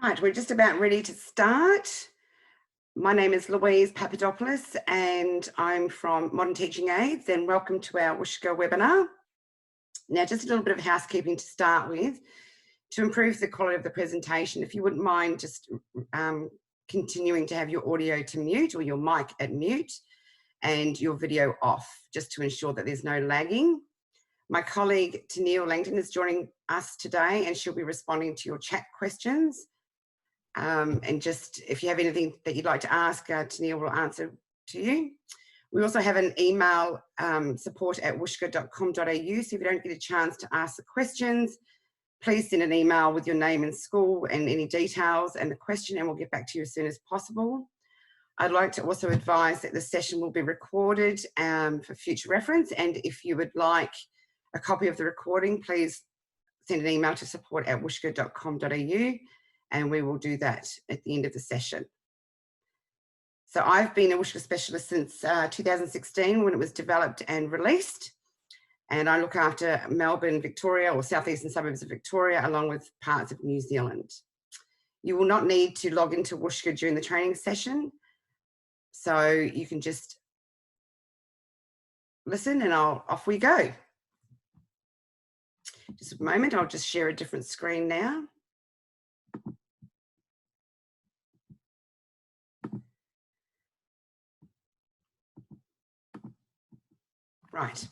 Right, we're just about ready to start. My name is Louise Papadopoulos and I'm from Modern Teaching Aids, and welcome to our Wushka webinar. Now, just a little bit of housekeeping to start with. To improve the quality of the presentation, if you wouldn't mind just continuing to have your audio to mute or your mic at mute and your video off, just to ensure that there's no lagging. My colleague Tennille Langton is joining us today and she'll be responding to your chat questions. And just if you have anything that you'd like to ask, Tennille will answer to you. We also have an email, support@wushka.com.au, so if you don't get a chance to ask the questions, please send an email with your name and school and any details and the question, and we'll get back to you as soon as possible. I'd like to also advise that the session will be recorded for future reference, and if you would like a copy of the recording, please send an email to support@wushka.com.au, and we will do that at the end of the session. So I've been a Wushka specialist since 2016 when it was developed and released, and I look after Melbourne, Victoria, or southeastern suburbs of Victoria, along with parts of New Zealand. You will not need to log into Wushka during the training session, so you can just listen and off we go. Just a moment, I'll just share a different screen now. Right,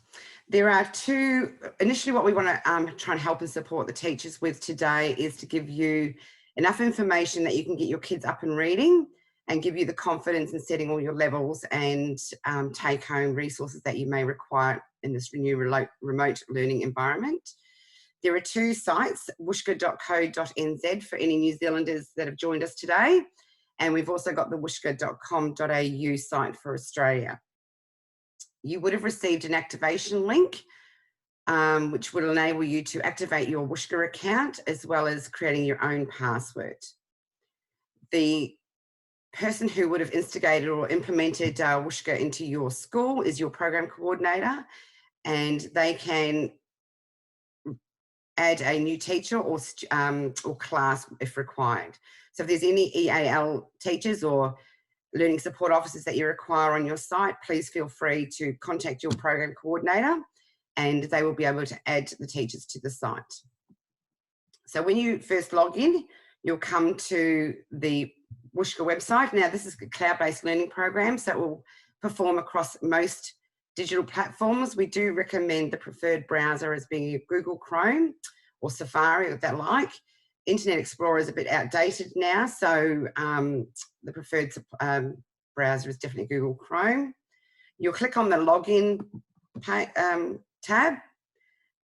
there are two, initially what we want to try and help and support the teachers with today is to give you enough information that you can get your kids up and reading and give you the confidence in setting all your levels and take home resources that you may require in this new remote learning environment. There are two sites, wushka.co.nz for any New Zealanders that have joined us today, and we've also got the wushka.com.au site for Australia. You would have received an activation link, which will enable you to activate your Wushka account as well as creating your own password. The person who would have instigated or implemented Wushka into your school is your program coordinator, and they can add a new teacher or class if required. So if there's any EAL teachers or learning support officers that you require on your site, please feel free to contact your program coordinator and they will be able to add the teachers to the site. So when you first log in, you'll come to the Wushka website. Now this is a cloud-based learning program, so it will perform across most digital platforms. We do recommend the preferred browser as being Google Chrome or Safari, if that like. Internet Explorer is a bit outdated now, so the preferred browser is definitely Google Chrome. You'll click on the login tab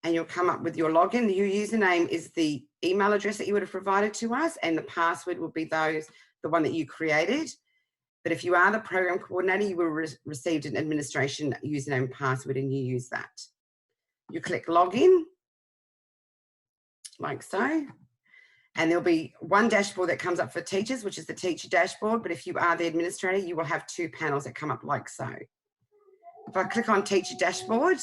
and you'll come up with your login. Your username is the email address that you would have provided to us, and the password will be the one that you created. But if you are the program coordinator, you will receive an administration username and password and you use that. You click login, like so. And there'll be one dashboard that comes up for teachers, which is the teacher dashboard. But if you are the administrator, you will have two panels that come up like so. If I click on teacher dashboard,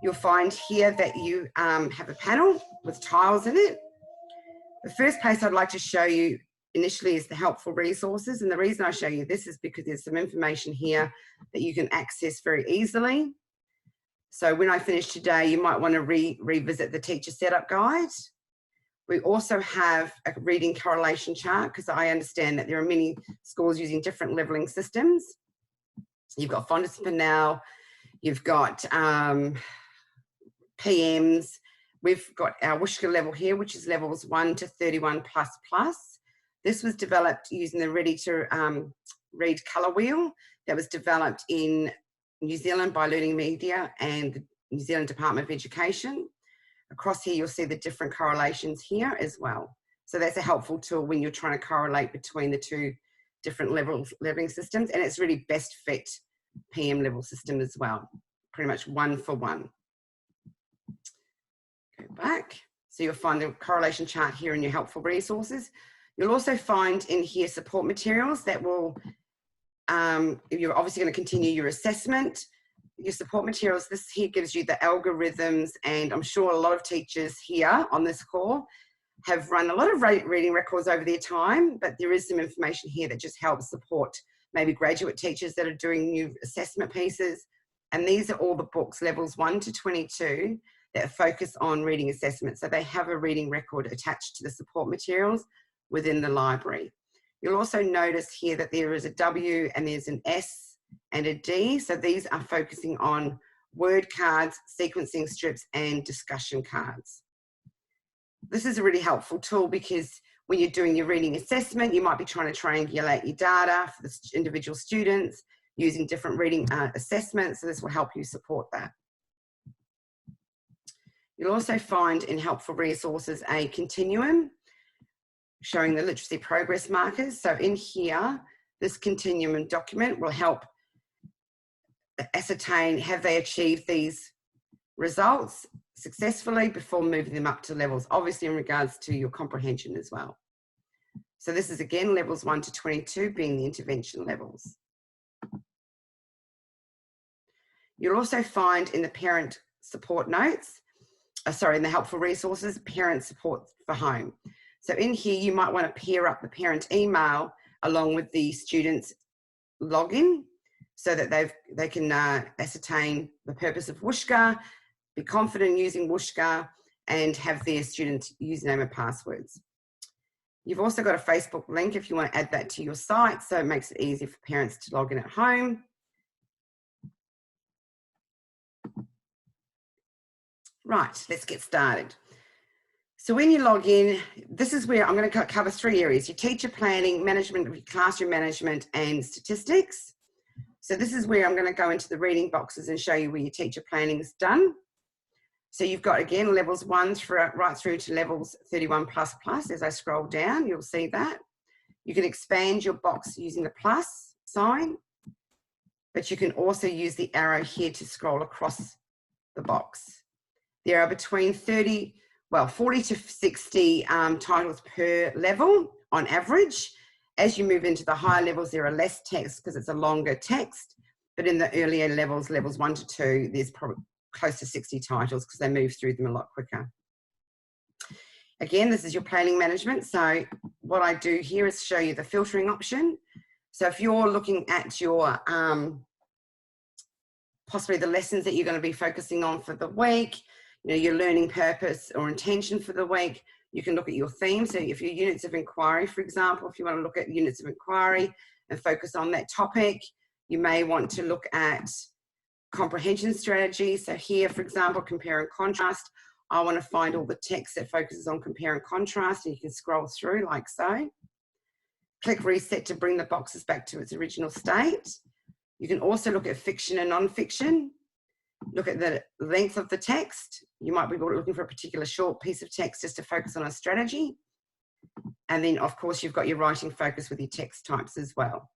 you'll find here that you have a panel with tiles in it. The first place I'd like to show you initially is the helpful resources. And the reason I show you this is because there's some information here that you can access very easily. So when I finish today, you might want to revisit the teacher setup guide. We also have a reading correlation chart because I understand that there are many schools using different levelling systems. You've got Fondness Panel, you've got PMs. We've got our Wushka level here, which is levels 1 to 31++. This was developed using the Ready to Read colour wheel that was developed in New Zealand by Learning Media and the New Zealand Department of Education. Across here, you'll see the different correlations here as well. So that's a helpful tool when you're trying to correlate between the two different levelling systems, and it's really best fit PM level system as well, pretty much one for one. Go back. So you'll find the correlation chart here in your helpful resources. You'll also find in here support materials that will, you're obviously going to continue your assessment. Your support materials, this here gives you the algorithms, and I'm sure a lot of teachers here on this call have run a lot of reading records over their time, but there is some information here that just helps support maybe graduate teachers that are doing new assessment pieces. And these are all the books, levels 1 to 22, that focus on reading assessment. So they have a reading record attached to the support materials within the library. You'll also notice here that there is a W and there's an S and a D. So these are focusing on word cards, sequencing strips, and discussion cards. This is a really helpful tool because when you're doing your reading assessment, you might be trying to triangulate your data for the individual students using different reading assessments. So this will help you support that. You'll also find in helpful resources a continuum showing the literacy progress markers. So in here, this continuum document will help ascertain, have they achieved these results successfully before moving them up to levels, obviously in regards to your comprehension as well. So this is again levels 1 to 22 being the intervention levels. You'll also find in the parent support notes, in the helpful resources, parent support for home. So in here, you might want to pair up the parent email along with the student's login so that they can ascertain the purpose of Wushka, be confident in using Wushka, and have their student's username and passwords. You've also got a Facebook link if you want to add that to your site, so it makes it easy for parents to log in at home. Right, let's get started. So when you log in, this is where I'm going to cover 3 areas: your teacher planning, management of your classroom management, and statistics. So this is where I'm going to go into the reading boxes and show you where your teacher planning is done. So you've got, again, levels 1 right through to levels 31++. As I scroll down, you'll see that. You can expand your box using the plus sign, but you can also use the arrow here to scroll across the box. There are between 40 to 60 titles per level on average. As you move into the higher levels, there are less text because it's a longer text, but in the earlier levels, levels 1 to 2, there's probably close to 60 titles because they move through them a lot quicker. Again, this is your planning management. So what I do here is show you the filtering option. So if you're looking at your, possibly the lessons that you're going to be focusing on for the week, your learning purpose or intention for the week, you can look at your theme. So if your units of inquiry, for example, if you want to look at units of inquiry and focus on that topic, you may want to look at comprehension strategy. So here, for example, compare and contrast. I want to find all the text that focuses on compare and contrast, and you can scroll through like so. Click reset to bring the boxes back to its original state. You can also look at fiction and non-fiction. Look at the length of the text. You might be looking for a particular short piece of text just to focus on a strategy. And then, of course, you've got your writing focus with your text types as well.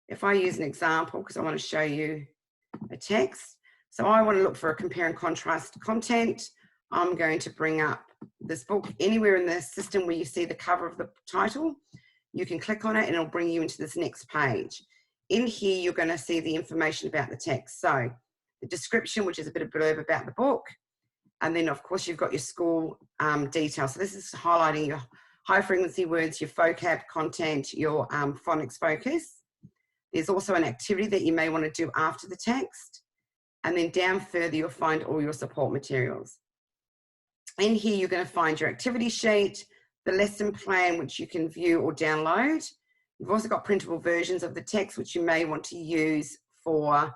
If I use an example, because I want to show you a text. So I want to look for a compare and contrast content. I'm going to bring up this book. Anywhere in the system where you see the cover of the title, you can click on it and it'll bring you into this next page. In here, you're going to see the information about the text. So the description, which is a bit of blurb about the book. And then, of course, you've got your school details. So this is highlighting your high frequency words, your vocab content, your phonics focus. There's also an activity that you may want to do after the text. And then down further, you'll find all your support materials. In here, you're going to find your activity sheet, the lesson plan, which you can view or download. You've also got printable versions of the text, which you may want to use for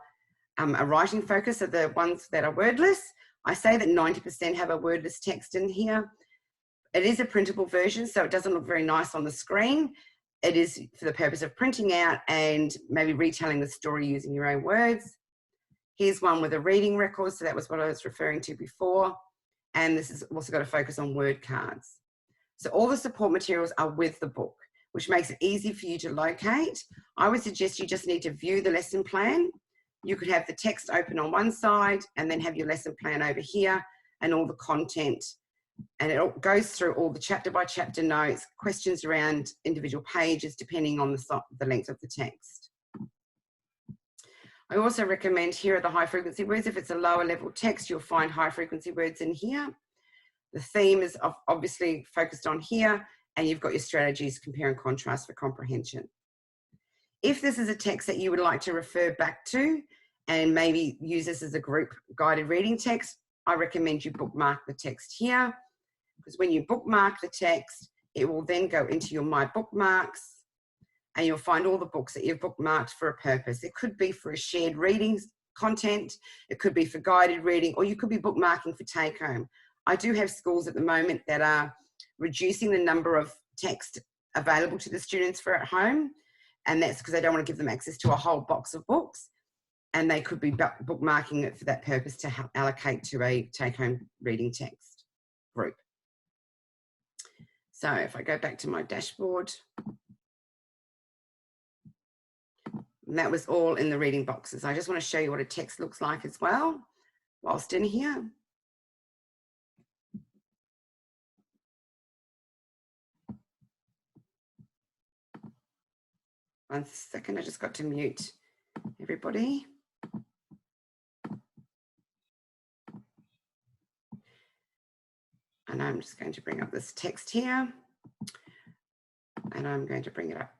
a writing focus, so the ones that are wordless. I say that 90% have a wordless text in here. It is a printable version, so it doesn't look very nice on the screen. It is for the purpose of printing out and maybe retelling the story using your own words. Here's one with a reading record, so that was what I was referring to before. And this has also got a focus on word cards. So all the support materials are with the book, which makes it easy for you to locate. I would suggest you just need to view the lesson plan. You could have the text open on one side and then have your lesson plan over here and all the content. And it goes through all the chapter by chapter notes, questions around individual pages, depending on the length of the text. I also recommend here are the high frequency words. If it's a lower level text, you'll find high frequency words in here. The theme is obviously focused on here, and you've got your strategies, compare and contrast for comprehension. If this is a text that you would like to refer back to and maybe use this as a group guided reading text, I recommend you bookmark the text here, because when you bookmark the text, it will then go into your My Bookmarks, and you'll find all the books that you've bookmarked for a purpose. It could be for a shared reading content, it could be for guided reading, or you could be bookmarking for take home. I do have schools at the moment that are reducing the number of text available to the students for at home, and that's because they don't want to give them access to a whole box of books, and they could be bookmarking it for that purpose to allocate to a take-home reading text group. So if I go back to my dashboard, and that was all in the reading boxes. I just want to show you what a text looks like as well whilst in here. One second, I just got to mute everybody. And I'm just going to bring up this text here, and I'm going to bring it up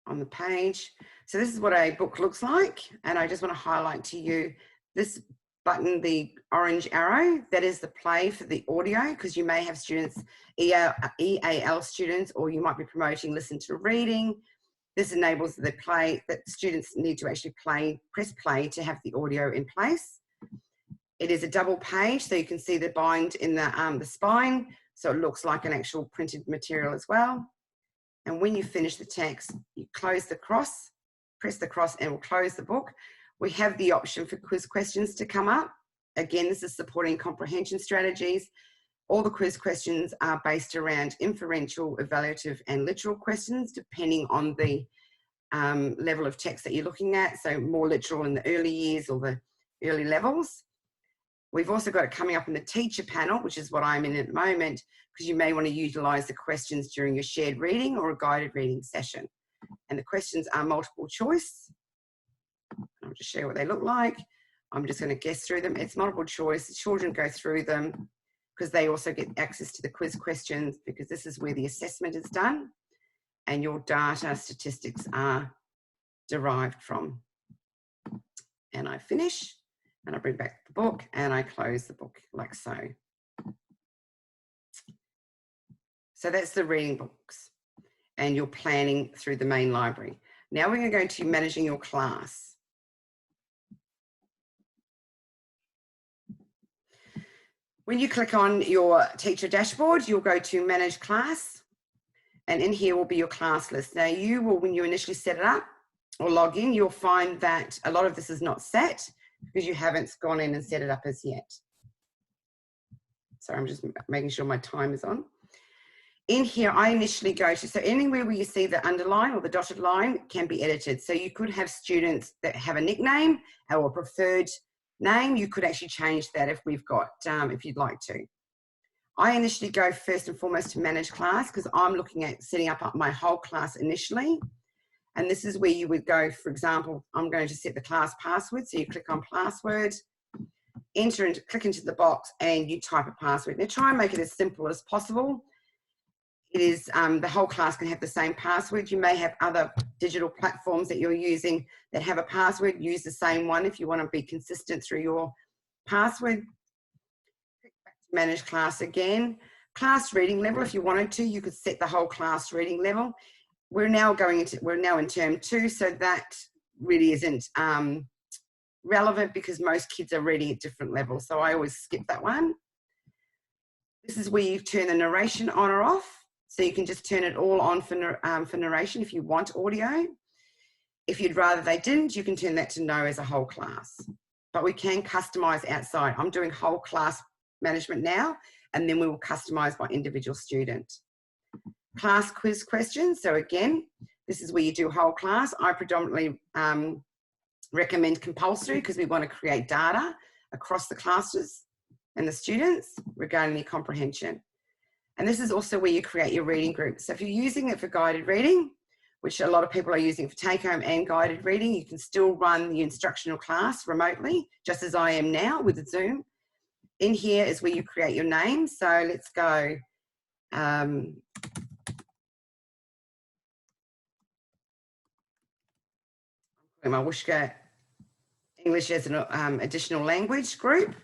on the page. So this is what a book looks like, and I just want to highlight to you this button, the orange arrow, that is the play for the audio, because you may have students, EAL students, or you might be promoting listen to reading. This enables the play that students need to actually press play to have the audio in place. It is a double page, so you can see the bind in the spine, so it looks like an actual printed material as well. And when you finish the text, you close the cross, press the cross, and we'll close the book. We have the option for quiz questions to come up. Again, this is supporting comprehension strategies. All the quiz questions are based around inferential, evaluative, and literal questions, depending on the level of text that you're looking at. So more literal in the early years or the early levels. We've also got it coming up in the teacher panel, which is what I'm in at the moment, because you may want to utilise the questions during your shared reading or a guided reading session. And the questions are multiple choice. I'll just show you what they look like. I'm just going to guess through them. It's multiple choice. The children go through them because they also get access to the quiz questions, because this is where the assessment is done and your data statistics are derived from. And I finish, and I bring back the book, and I close the book like so. So that's the reading books, and you're planning through the main library. Now we're going to go to managing your class. When you click on your teacher dashboard, you'll go to manage class, and in here will be your class list. Now you will, when you initially set it up or log in, you'll find that a lot of this is not set because you haven't gone in and set it up as yet. So I'm just making sure my time is on. In here, I initially go to, so anywhere where you see the underline or the dotted line can be edited. So you could have students that have a nickname or a preferred name. You could actually change that if we've got, if you'd like to. I initially go first and foremost to manage class because I'm looking at setting up my whole class initially. And this is where you would go, for example, I'm going to set the class password. So you click on password, enter and click into the box, and you type a password. Now try and make it as simple as possible. It is, the whole class can have the same password. You may have other digital platforms that you're using that have a password. Use the same one if you want to be consistent through your password. Click back to manage class again. Class reading level, if you wanted to, you could set the whole class reading level. We're now in term 2, so that really isn't relevant because most kids are reading at different levels. So I always skip that one. This is where you turn the narration on or off. So you can just turn it all on for narration if you want audio. If you'd rather they didn't, you can turn that to no as a whole class. But we can customize outside. I'm doing whole class management now, and then we will customize by individual student. Class quiz questions. So again, this is where you do whole class. I predominantly recommend compulsory because we want to create data across the classes and the students regarding their comprehension. And this is also where you create your reading groups. So if you're using it for guided reading, which a lot of people are using for take-home and guided reading, you can still run the instructional class remotely, just as I am now with Zoom. In here is where you create your name. So let's go. My Wushka English as an additional language group.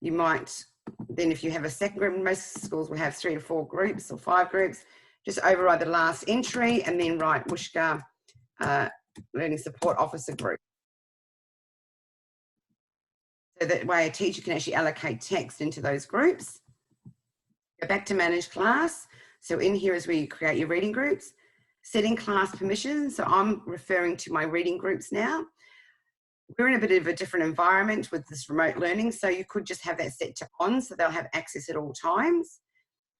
You might then, if you have a second group, most schools will have 3 to 4 groups or 5 groups, just override the last entry and then write Wushka Learning Support Officer Group. So that way a teacher can actually allocate text into those groups. Go back to manage class. So in here is where you create your reading groups. Setting class permissions. So I'm referring to my reading groups now. We're in a bit of a different environment with this remote learning, so you could just have that set to on, so they'll have access at all times,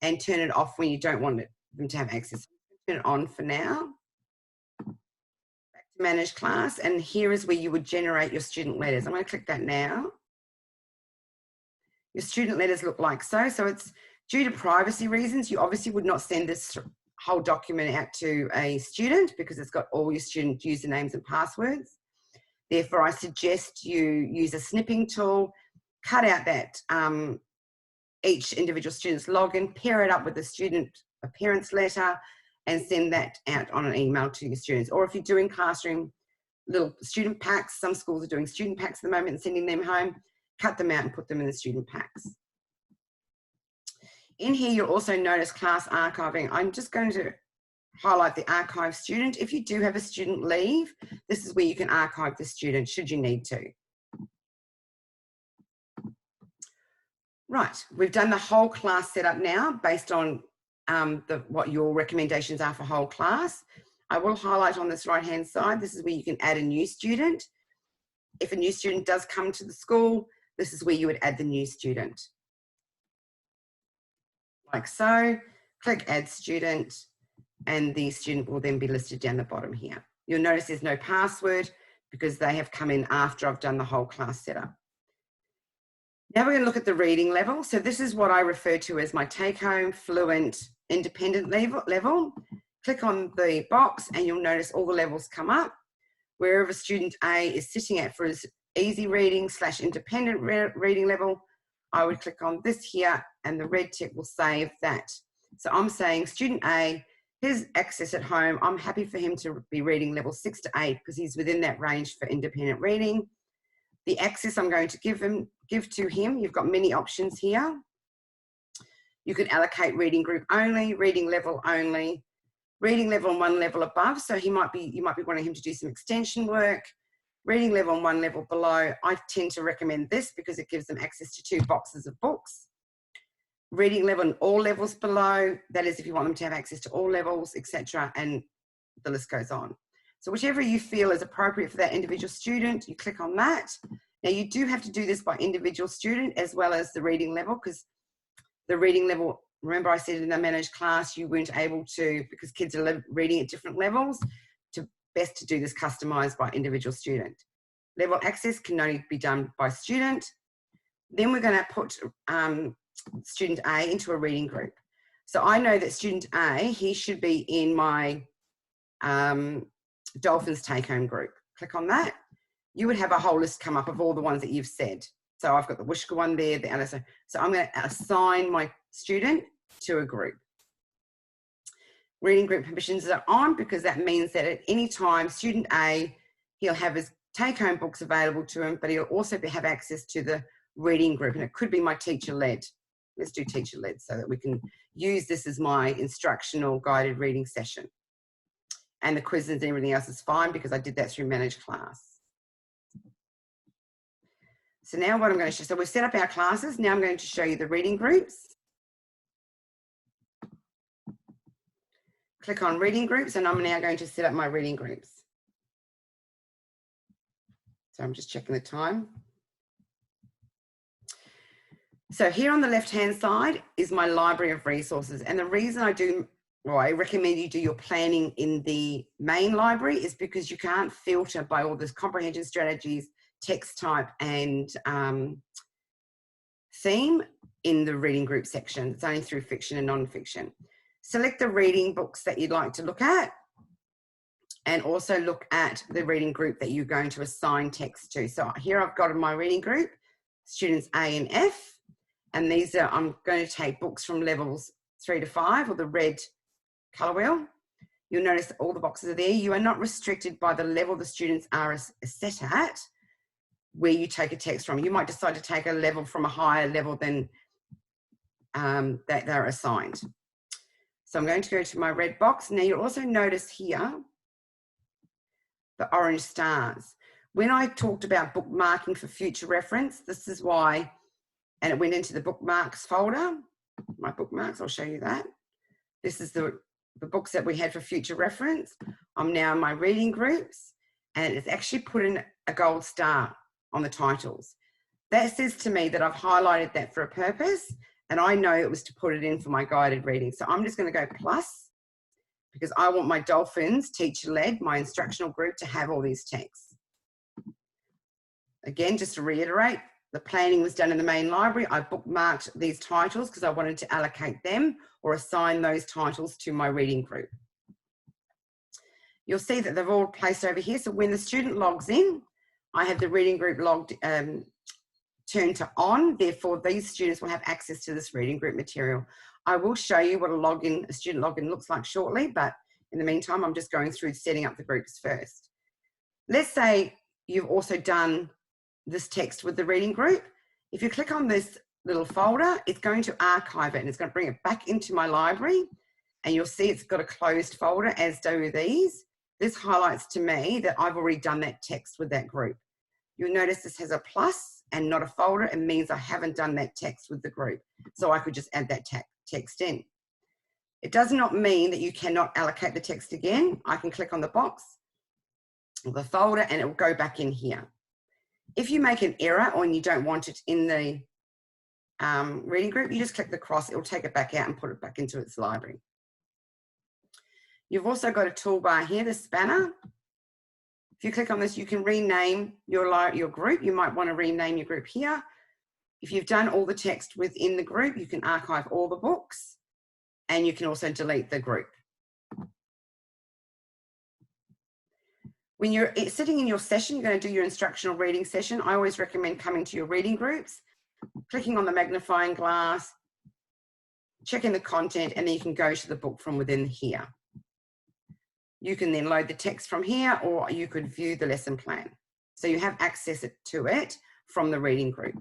and turn it off when you don't want them to have access. Turn it on for now. Back to manage class, and here is where you would generate your student letters. I'm going to click that now. Your student letters look like so. So it's due to privacy reasons, you obviously would not send this whole document out to a student because it's got all your student usernames and passwords. Therefore, I suggest you use a snipping tool, cut out that each individual student's login, pair it up with the student appearance letter, and send that out on an email to your students. Or if you're doing classroom little student packs, some schools are doing student packs at the moment and sending them home, cut them out and put them in the student packs. In here, you'll also notice class archiving. I'm just going to highlight the archive student. If you do have a student leave, this is where you can archive the student should you need to. Right, we've done the whole class setup now based on what your recommendations are for whole class. I will highlight on this right-hand side, this is where you can add a new student. If a new student does come to the school, this is where you would add the new student. Like so, click add student, and the student will then be listed down the bottom here. You'll notice there's no password because they have come in after I've done the whole class setup. Now we're going to look at the reading level. So this is what I refer to as my take-home, fluent, independent level. Click on the box and you'll notice all the levels come up. Wherever student A is sitting at for his easy reading / independent reading level, I would click on this here and the red tick will save that. So I'm saying student A, his access at home, I'm happy for him to be reading level 6 to 8 because he's within that range for independent reading. The access I'm going to give to him, you've got many options here. You can allocate reading group only, reading level only, reading level and 1 level above. So you might be wanting him to do some extension work. Reading level and 1 level below, I tend to recommend this because it gives them access to 2 boxes of books. Reading level and all levels below, that is if you want them to have access to all levels, etc., and the list goes on. So whichever you feel is appropriate for that individual student, you click on that. Now you do have to do this by individual student as well as the reading level, because the reading level, remember I said in the managed class, you weren't able to, because kids are reading at different levels, best to do this customized by individual student. Level access can only be done by student. Then we're going to put student A into a reading group. So I know that student A, he should be in my Dolphins take-home group. Click on that. You would have a whole list come up of all the ones that you've said. So I've got the Wushka one there, the Alice. So I'm going to assign my student to a group. Reading group permissions are on because that means that at any time, student A, he'll have his take-home books available to him, but he'll also have access to the reading group, and it could be my teacher-led. Let's do teacher-led so that we can use this as my instructional guided reading session. And the quizzes and everything else is fine because I did that through managed class. So now what I'm going to show, so we've set up our classes. Now I'm going to show you the reading groups. Click on reading groups and I'm now going to set up my reading groups. So I'm just checking the time. So here on the left-hand side is my library of resources. And the reason I recommend you do your planning in the main library is because you can't filter by all this comprehension strategies, text type and theme in the reading group section. It's only through fiction and non-fiction. Select the reading books that you'd like to look at and also look at the reading group that you're going to assign text to. So here I've got in my reading group, students A and F. And these are, I'm going to take books from levels 3 to 5, or the red colour wheel. You'll notice that all the boxes are there. You are not restricted by the level the students are set at where you take a text from. You might decide to take a level from a higher level than that they're assigned. So I'm going to go to my red box. Now you'll also notice here the orange stars. When I talked about bookmarking for future reference, this is why, and it went into the bookmarks folder, my bookmarks, I'll show you that. This is the books that we had for future reference. I'm now in my reading groups, and it's actually put in a gold star on the titles. That says to me that I've highlighted that for a purpose, and I know it was to put it in for my guided reading. So I'm just going to go plus, because I want my Dolphins teacher-led, my instructional group, to have all these texts. Again, just to reiterate, the planning was done in the main library. I bookmarked these titles because I wanted to allocate them or assign those titles to my reading group. You'll see that they've all placed over here. So when the student logs in, I have the reading group logged, turned to on. Therefore, these students will have access to this reading group material. I will show you what a student login looks like shortly, but in the meantime, I'm just going through setting up the groups first. Let's say you've also done this text with the reading group. If you click on this little folder, it's going to archive it and it's going to bring it back into my library, and you'll see it's got a closed folder, as do these. This highlights to me that I've already done that text with that group. You'll notice this has a plus and not a folder. It means I haven't done that text with the group. So I could just add that text in. It does not mean that you cannot allocate the text again. I can click on the box or the folder and it will go back in here. If you make an error or you don't want it in the reading group, you just click the cross. It will take it back out and put it back into its library. You've also got a toolbar here, the spanner. If you click on this, you can rename your group. You might want to rename your group here. If you've done all the text within the group, you can archive all the books, and you can also delete the group. When you're sitting in your session, you're going to do your instructional reading session. I always recommend coming to your reading groups, clicking on the magnifying glass, checking the content, and then you can go to the book from within here. You can then load the text from here, or you could view the lesson plan. So you have access to it from the reading group.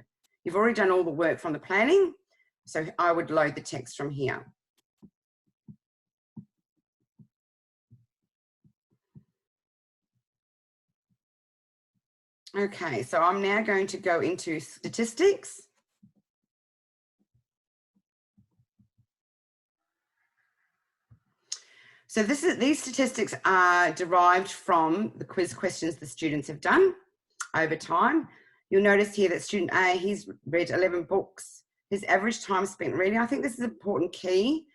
You've already done all the work from the planning, so I would load the text from here. Okay, so I'm now going to go into statistics. So these statistics are derived from the quiz questions the students have done over time. You'll notice here that student A, he's read 11 books. His average time spent reading, I think this is an important key.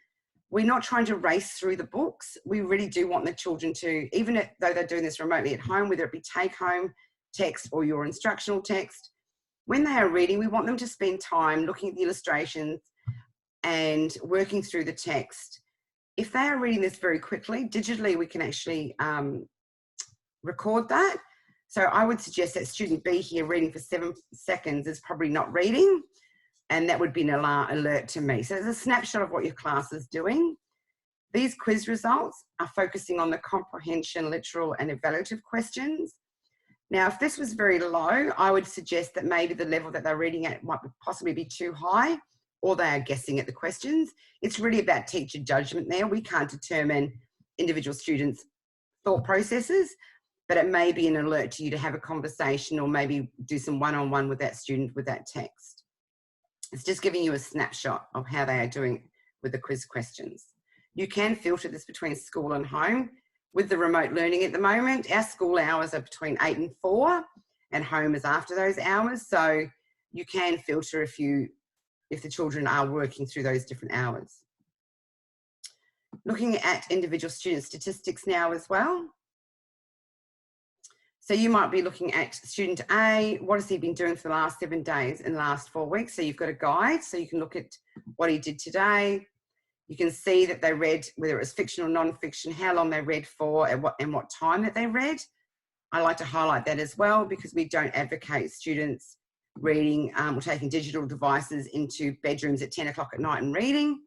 We're not trying to race through the books. We really do want the children to, even though they're doing this remotely at home, whether it be take-home text or your instructional text, when they are reading, we want them to spend time looking at the illustrations and working through the text. If they are reading this very quickly, digitally, we can actually record that. So I would suggest that student B here reading for 7 seconds is probably not reading, and that would be an alert to me. So there's a snapshot of what your class is doing. These quiz results are focusing on the comprehension, literal, and evaluative questions. Now, if this was very low, I would suggest that maybe the level that they're reading at might possibly be too high, or they are guessing at the questions. It's really about teacher judgment there. We can't determine individual students' thought processes, but it may be an alert to you to have a conversation or maybe do some one-on-one with that student with that text. It's just giving you a snapshot of how they are doing with the quiz questions. You can filter this between school and home. With the remote learning at the moment, our school hours are between 8 and 4 and home is after those hours. So you can filter if the children are working through those different hours. Looking at individual student statistics now as well. So you might be looking at student A, what has he been doing for the last 7 days and the last 4 weeks? So you've got a guide, so you can look at what he did today. You can see that they read, whether it was fiction or non-fiction, how long they read for and what time that they read. I like to highlight that as well because we don't advocate students reading or taking digital devices into bedrooms at 10 o'clock at night and reading.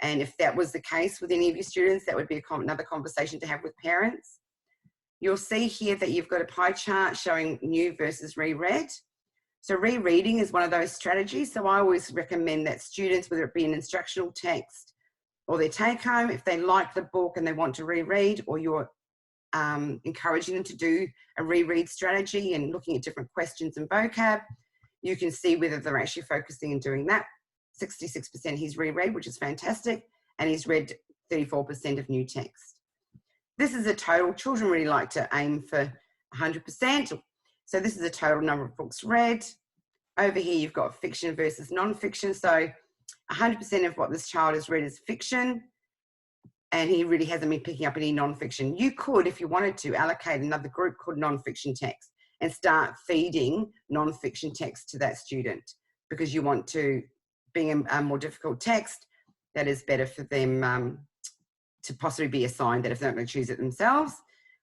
And if that was the case with any of your students, that would be another conversation to have with parents. You'll see here that you've got a pie chart showing new versus reread. So rereading is one of those strategies. So I always recommend that students, whether it be an instructional text or their take home, if they like the book and they want to reread, or you're encouraging them to do a reread strategy and looking at different questions and vocab, you can see whether they're actually focusing and doing that. 66% he's reread, which is fantastic, and he's read 34% of new text. This is a total. Children really like to aim for 100%. So this is a total number of books read. Over here, you've got fiction versus non-fiction. So 100% of what this child has read is fiction, and he really hasn't been picking up any non-fiction. You could, if you wanted to, allocate another group called non-fiction text and start feeding non-fiction text to that student, because you want to, being a more difficult text, that is better for them to possibly be assigned that if they're not going to choose it themselves.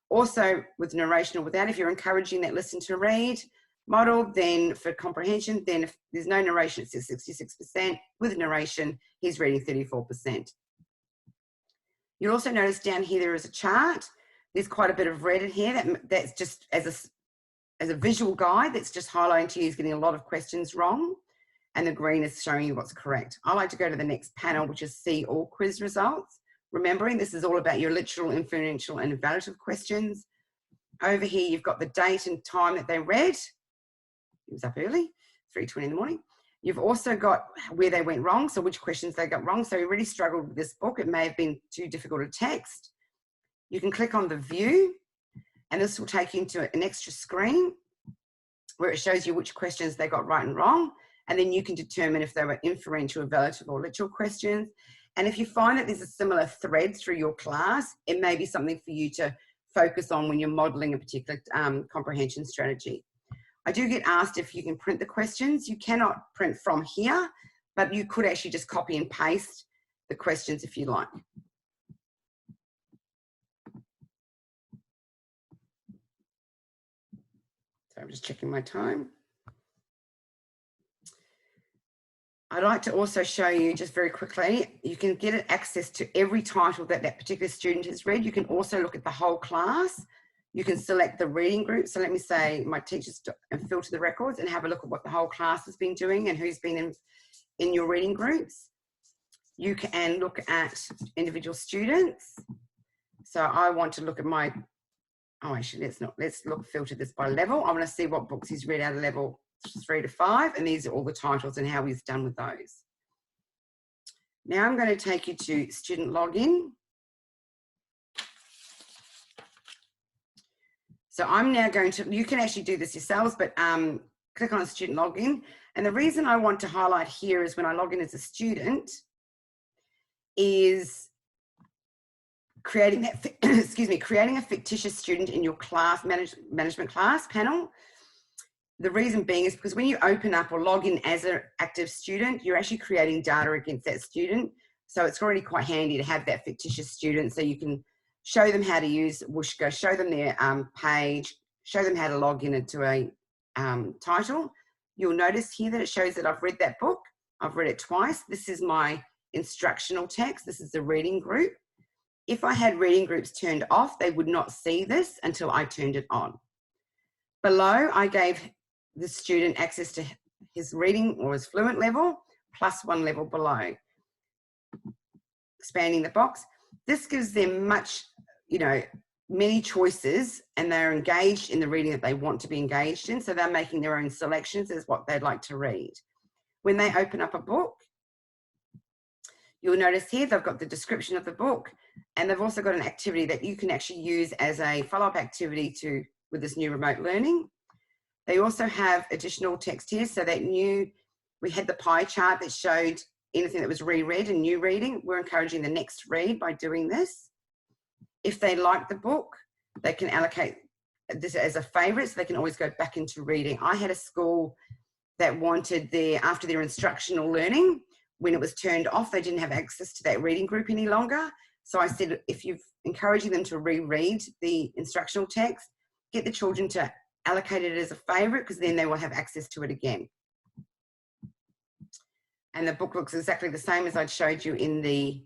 Also, with narration or without, if you're encouraging that listen to read model, then for comprehension, then if there's no narration, it says 66%. With narration, he's reading 34%. You'll also notice down here there is a chart. There's quite a bit of red in here. That's just as a visual guide, that's just highlighting to you he's getting a lot of questions wrong, and the green is showing you what's correct. I like to go to the next panel, which is see all quiz results. Remembering this is all about your literal, inferential, and evaluative questions. Over here, you've got the date and time that they read. It was up early, 3:20 in the morning. You've also got where they went wrong, so which questions they got wrong. So he really struggled with this book. It may have been too difficult to text. You can click on the view, and this will take you into an extra screen where it shows you which questions they got right and wrong. And then you can determine if they were inferential, evaluative, or literal questions. And if you find that there's a similar thread through your class, it may be something for you to focus on when you're modelling a particular comprehension strategy. I do get asked if you can print the questions. You cannot print from here, but you could actually just copy and paste the questions if you like. So I'm just checking my time. I'd like to also show you just very quickly, you can get access to every title that that particular student has read. You can also look at the whole class. You can select the reading group. So let me say my teachers and filter the records and have a look at what the whole class has been doing and who's been in your reading groups. You can look at individual students. So I want to look at my, oh, actually, let's filter this by level. I want to see what books he's read out of level 3 to 5, and these are all the titles and how he's done with those. Now I'm going to take you to student login. So I'm now going to, you can actually do this yourselves, but click on student login. And the reason I want to highlight here is when I log in as a student is creating that, excuse me, creating a fictitious student in your class management class panel. The reason being is because when you open up or log in as an active student, you're actually creating data against that student. So it's already quite handy to have that fictitious student so you can show them how to use Wushka, show them their page, show them how to log in into a title. You'll notice here that it shows that I've read that book. I've read it twice. This is my instructional text. This is the reading group. If I had reading groups turned off, they would not see this until I turned it on. Below, I gave the student access to his reading or his fluent level, plus 1 level below. Expanding the box. This gives them many choices, and they're engaged in the reading that they want to be engaged in. So they're making their own selections as what they'd like to read. When they open up a book, you'll notice here they've got the description of the book, and they've also got an activity that you can actually use as a follow-up activity with this new remote learning. They also have additional text here, so that we had the pie chart that showed anything that was reread and new reading. We're encouraging the next read by doing this. If they like the book, they can allocate this as a favourite, so they can always go back into reading. I had a school that wanted after their instructional learning, when it was turned off, they didn't have access to that reading group any longer. So I said, if you're encouraging them to reread the instructional text, get the children to allocate it as a favourite, because then they will have access to it again. And the book looks exactly the same as I showed you in the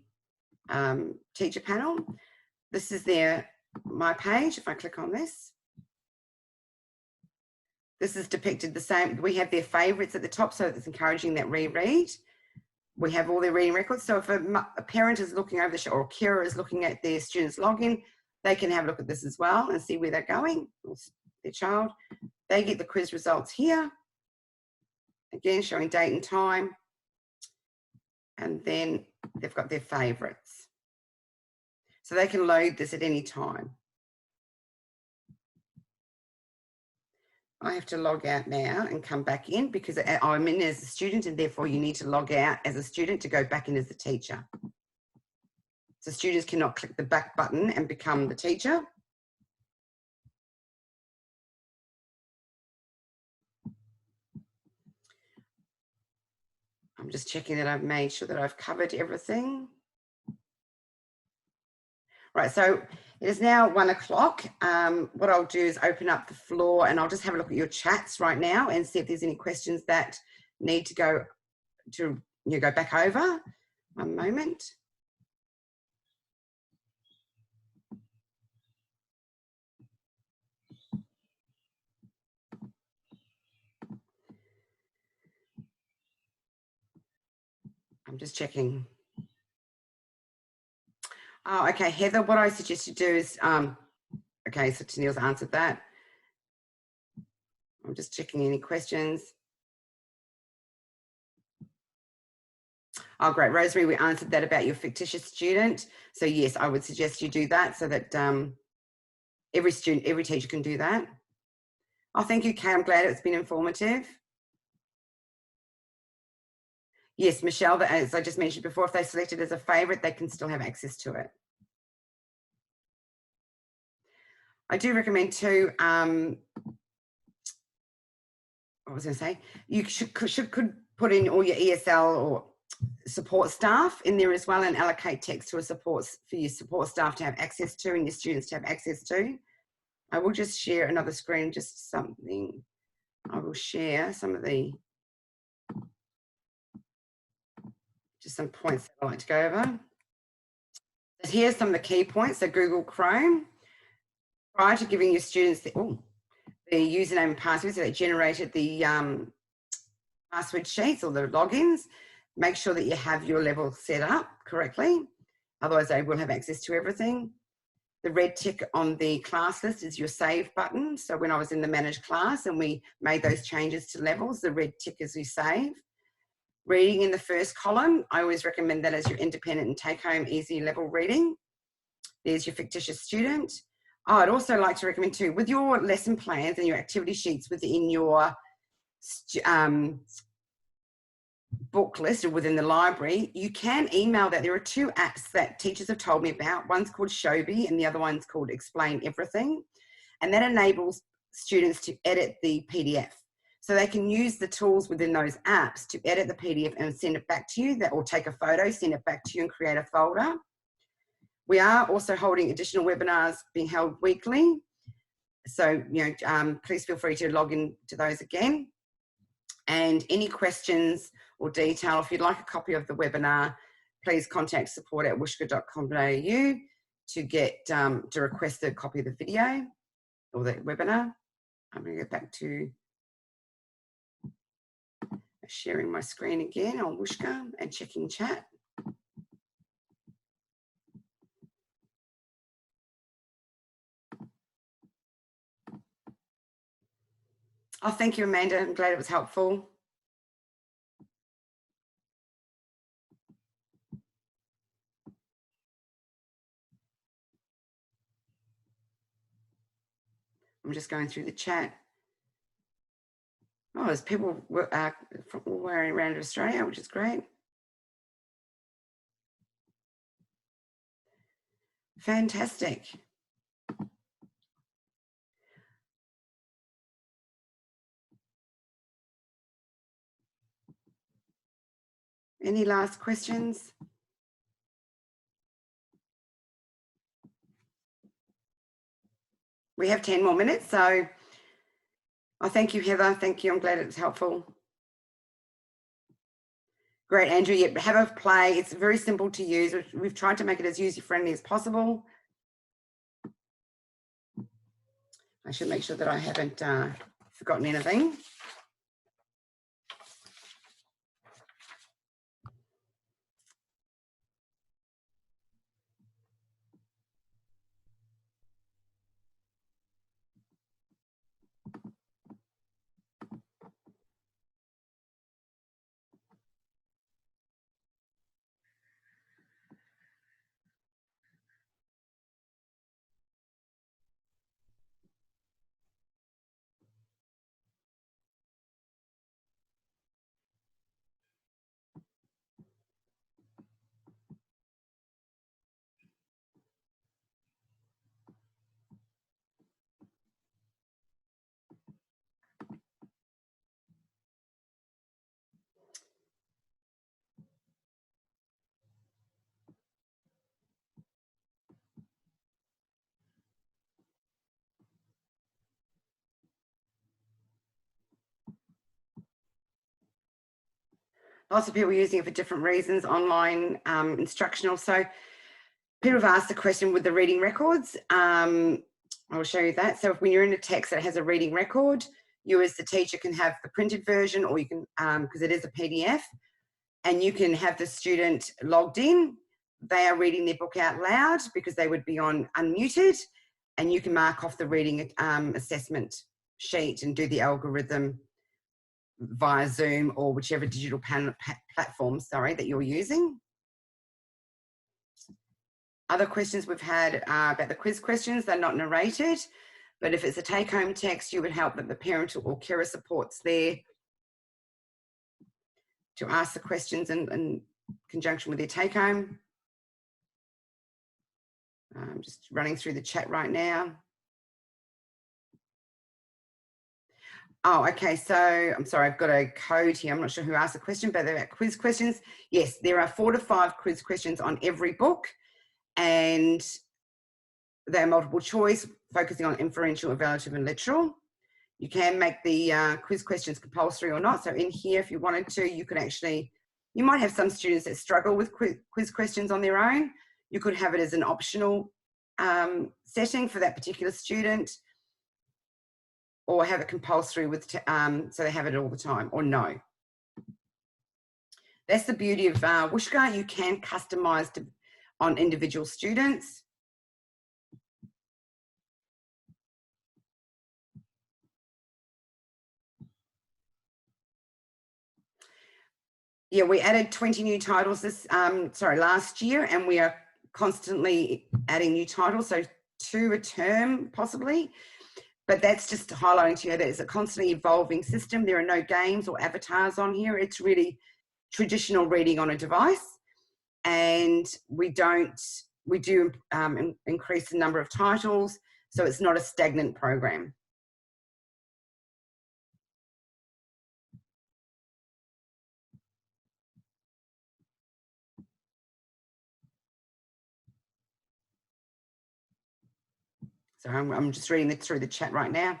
teacher panel. This is my page. If I click on this, this is depicted the same. We have their favourites at the top, so it's encouraging that reread. We have all their reading records. So if a parent is looking over the show, or a carer is looking at their student's login, they can have a look at this as well and see where they're going, their child. They get the quiz results here. Again, showing date and time. And then they've got their favourites. So they can load this at any time. I have to log out now and come back in because I'm in as a student, and therefore you need to log out as a student to go back in as a teacher. So students cannot click the back button and become the teacher. I'm just checking that I've made sure that I've covered everything. Right, so it is now 1 o'clock. What I'll do is open up the floor and I'll just have a look at your chats right now and see if there's any questions that need to go back over. One moment. I'm just checking. Oh, okay, Heather, what I suggest you do is, okay, so Tennille's answered that. I'm just checking any questions. Oh, great, Rosemary, we answered that about your fictitious student. So yes, I would suggest you do that so that every teacher can do that. Oh, thank you, Kay, I'm glad it's been informative. Yes, Michelle, as I just mentioned before, if they select it as a favourite, they can still have access to it. I do recommend too, what was I going to say? You could put in all your ESL or support staff in there as well and allocate text to for your support staff to have access to and your students to have access to. I will just share another screen, just something. I will share some of some points that I like to go over. So here's some of the key points. So Google Chrome, prior to giving your students the username and password, so they generated the password sheets or the logins, make sure that you have your level set up correctly. Otherwise, they will have access to everything. The red tick on the class list is your save button. So when I was in the managed class and we made those changes to levels, the red tick is your save. Reading in the first column, I always recommend that as your independent and take-home easy level reading. There's your fictitious student. Oh, I'd also like to recommend too, with your lesson plans and your activity sheets within your book list or within the library, you can email that. There are 2 apps that teachers have told me about. One's called Showbie and the other one's called Explain Everything. And that enables students to edit the PDF. So they can use the tools within those apps to edit the PDF and send it back to you, or take a photo, send it back to you and create a folder. We are also holding additional webinars being held weekly. So, please feel free to log in to those again. And any questions or detail, if you'd like a copy of the webinar, please contact support@wushka.com.au to get to request a copy of the video or the webinar. I'm going to go back to sharing my screen again on Wushka and checking chat. Oh, thank you, Amanda. I'm glad it was helpful. I'm just going through the chat. Oh, there's people from around Australia, which is great. Fantastic. Any last questions? We have 10 more minutes, so thank you, Heather. Thank you. I'm glad it was helpful. Great, Andrew. Yeah, have a play. It's very simple to use. We've tried to make it as user-friendly as possible. I should make sure that I haven't forgotten anything. Lots of people using it for different reasons, online, instructional. So people have asked the question with the reading records. I'll show you that. So when you're in a text that has a reading record, you as the teacher can have the printed version, or you can, because it is a PDF, and you can have the student logged in. They are reading their book out loud because they would be on unmuted, and you can mark off the reading assessment sheet and do the algorithm via Zoom or whichever digital platform, that you're using. Other questions we've had about the quiz questions, they're not narrated, but if it's a take-home text, you would help that the parent or carer support's there to ask the questions in conjunction with their take-home. I'm just running through the chat right now. Oh, okay. So I'm sorry, I've got a code here. I'm not sure who asked the question, but they're about quiz questions. Yes, there are 4 to 5 quiz questions on every book, and they're multiple choice, focusing on inferential, evaluative, and literal. You can make the quiz questions compulsory or not. So in here, if you wanted to, you could actually, you might have some students that struggle with quiz questions on their own. You could have it as an optional setting for that particular student, or have it compulsory with, so they have it all the time, or no. That's the beauty of Wushka. You can customize on individual students. Yeah, we added 20 new titles last year, and we are constantly adding new titles, so 2 a term possibly. But that's just highlighting to you that it's a constantly evolving system. There are no games or avatars on here. It's really traditional reading on a device, and we do increase the number of titles, so it's not a stagnant program. So I'm just reading it through the chat right now.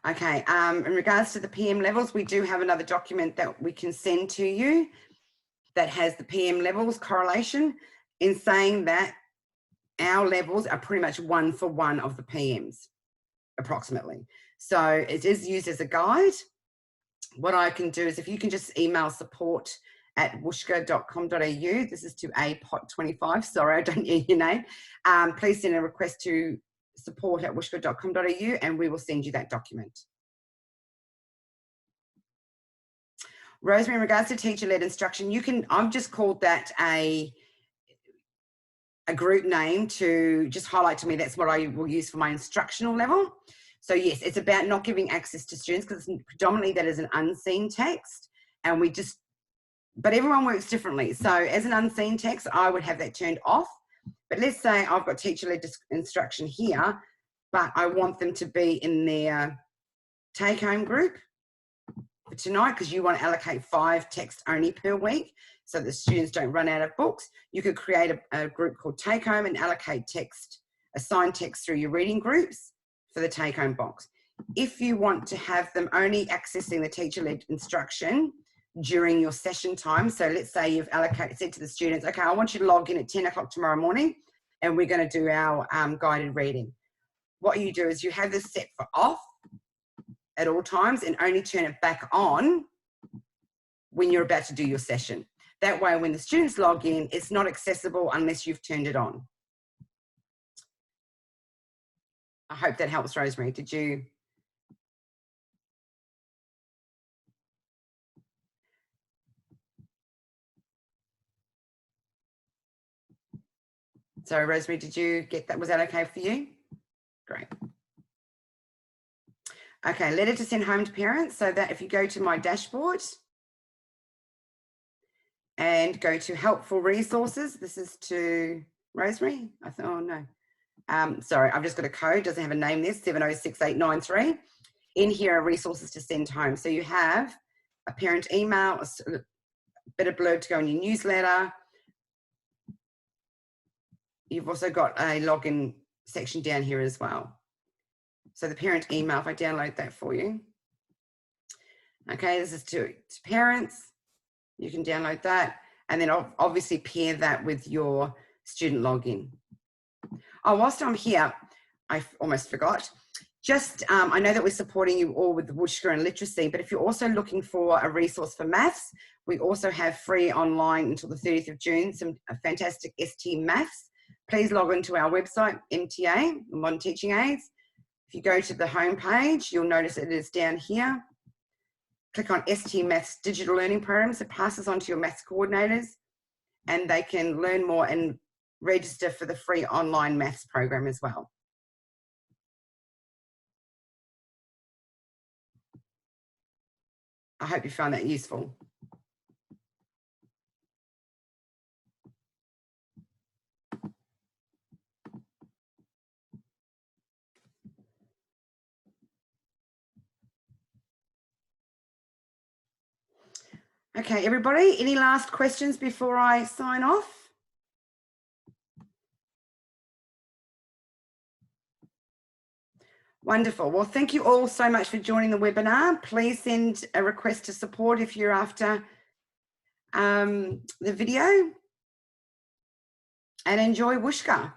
Okay, in regards to the PM levels, we do have another document that we can send to you that has the PM levels correlation, in saying that our levels are pretty much 1 for 1 of the PMs, approximately. So it is used as a guide. What I can do is, if you can just email support@wushka.com.au, this is to apot25, sorry, I don't hear your name. Please send a request to support@wushka.com.au and we will send you that document. Rosemary, in regards to teacher-led instruction, you can, I've just called that a group name to just highlight to me that's what I will use for my instructional level. So yes, it's about not giving access to students, because predominantly that is an unseen text, and but everyone works differently. So as an unseen text, I would have that turned off. But let's say I've got teacher-led instruction here, but I want them to be in their take-home group for tonight, because you want to allocate 5 texts only per week so the students don't run out of books. You could create a group called take-home and allocate text, assign text through your reading groups for the take-home box. if you want to have them only accessing the teacher-led instruction during your session time, so let's say you've said to the students, okay, I want you to log in at 10 o'clock tomorrow morning and we're going to do our guided reading. What you do is you have this set for off at all times and only turn it back on when you're about to do your session. That way, when the students log in, it's not accessible unless you've turned it on. I hope that helps, Rosemary. Did you? So, Rosemary, did you get that? Was that okay for you? Great. Okay, letter to send home to parents. So that if you go to my dashboard and go to helpful resources, this is to Rosemary. I thought, oh no. Sorry, I've just got a code, doesn't have a name there, 706893. In here are resources to send home. So you have a parent email, a bit of blurb to go in your newsletter. You've also got a login section down here as well. So the parent email, if I download that for you. Okay, this is to parents. You can download that. And then obviously pair that with your student login. Oh, whilst I'm here, I almost forgot. Just, I know that we're supporting you all with the Wushka and literacy, but if you're also looking for a resource for maths, we also have free online until the 30th of June, some fantastic ST maths. Please log into our website, MTA, Modern Teaching Aids. If you go to the home page, you'll notice it is down here. Click on ST Maths Digital Learning Programs. It passes on to your maths coordinators and they can learn more and register for the free online maths program as well. I hope you found that useful. Okay, everybody, any last questions before I sign off? Wonderful. Well, thank you all so much for joining the webinar. Please send a request to support if you're after the video, and enjoy Wushka.